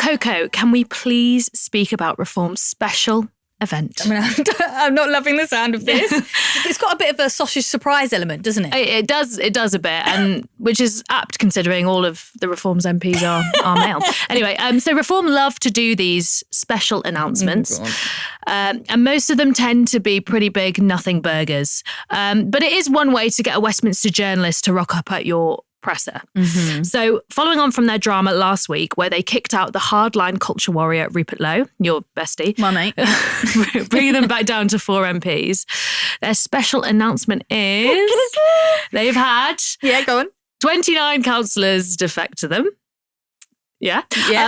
Coco, can we please speak about Reform's special event? I mean, I'm not loving the sound of this. It's got a bit of a sausage surprise element, doesn't it? It does a bit, and which is apt considering all of the Reform's MPs are male. Anyway, so Reform love to do these special announcements, and most of them tend to be pretty big nothing burgers. But it is one way to get a Westminster journalist to rock up at your presser. Mm-hmm. So following on from their drama last week where they kicked out the hardline culture warrior Rupert Lowe, your bestie. My mate. Bringing them back down to 4 MPs. Their special announcement is they've had go on. 29 councillors defect to them.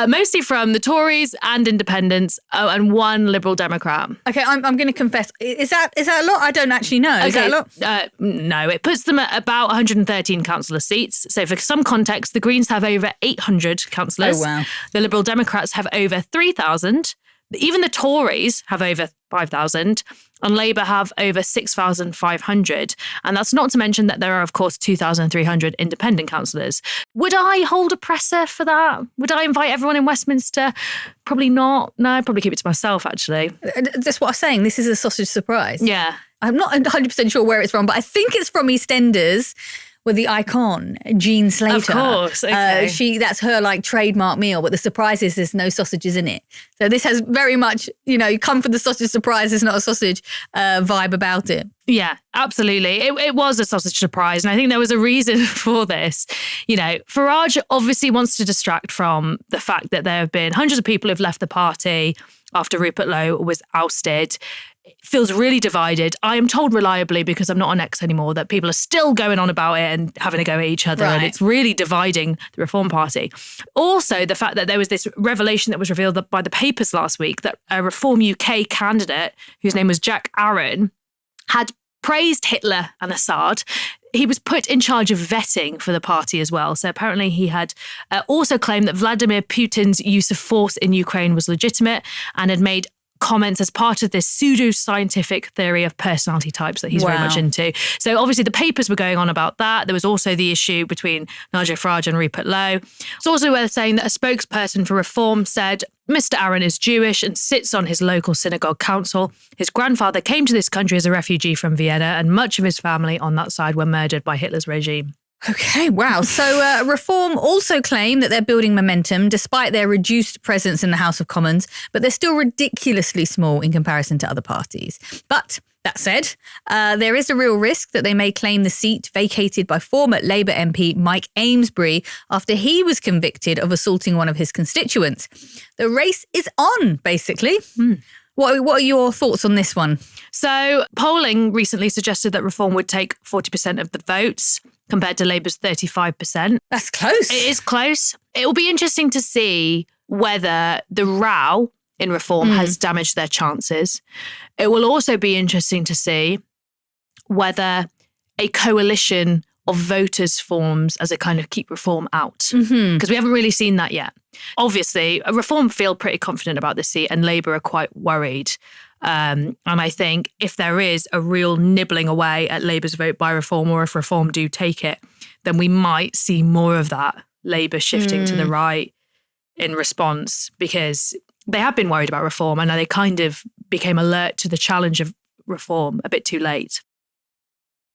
Mostly from the Tories and Independents, and 1 Liberal Democrat. Okay, I'm going to confess. Is that a lot? I don't actually know. Is that a lot? No, it puts them at about 113 councillor seats. So for some context, the Greens have over 800 councillors. Oh, wow. The Liberal Democrats have over 3,000. Even the Tories have over 5,000 and Labour have over 6,500. And that's not to mention that there are, of course, 2,300 independent councillors. Would I hold a presser for that? Would I invite everyone in Westminster? Probably not. No, I'd probably keep it to myself, actually. That's what I'm saying. This is a sausage surprise. Yeah. I'm not 100% sure where it's from, but I think it's from EastEnders with the icon, Jean Slater. Of course, okay. That's her trademark meal, but the surprise is there's no sausages in it. So this has very much, you come for the sausage surprise, it's not a sausage vibe about it. Yeah, absolutely. It was a sausage surprise. And I think there was a reason for this. Farage obviously wants to distract from the fact that there have been hundreds of people who've left the party after Rupert Lowe was ousted. It feels really divided. I am told reliably, because I'm not on X anymore, that people are still going on about it and having a go at each other. Right. And it's really dividing the Reform Party. Also, the fact that there was this revelation that was revealed by the papers last week that a Reform UK candidate, whose name was Jack Aaron, had praised Hitler and Assad. He was put in charge of vetting for the party as well. So apparently he had also claimed that Vladimir Putin's use of force in Ukraine was legitimate and had made comments as part of this pseudo-scientific theory of personality types that he's very much into. So obviously the papers were going on about that. There was also the issue between Nigel Farage and Rupert Lowe. It's also worth saying that a spokesperson for Reform said Mr. Aaron is Jewish and sits on his local synagogue council. His grandfather came to this country as a refugee from Vienna, and much of his family on that side were murdered by Hitler's regime. Okay, wow. So Reform also claim that they're building momentum despite their reduced presence in the House of Commons, but they're still ridiculously small in comparison to other parties. But that said, there is a real risk that they may claim the seat vacated by former Labour MP Mike Amesbury after he was convicted of assaulting one of his constituents. The race is on, basically. What are your thoughts on this one? So polling recently suggested that Reform would take 40% of the votes compared to Labour's 35%. That's close. It is close. It will be interesting to see whether the row in Reform has damaged their chances. It will also be interesting to see whether a coalition of voters forms as a kind of keep Reform out. Because we haven't really seen that yet. Obviously, Reform feel pretty confident about this seat and Labour are quite worried. And I think if there is a real nibbling away at Labour's vote by Reform, or if Reform do take it, then we might see more of that Labour shifting to the right in response, because they have been worried about Reform and they kind of became alert to the challenge of Reform a bit too late.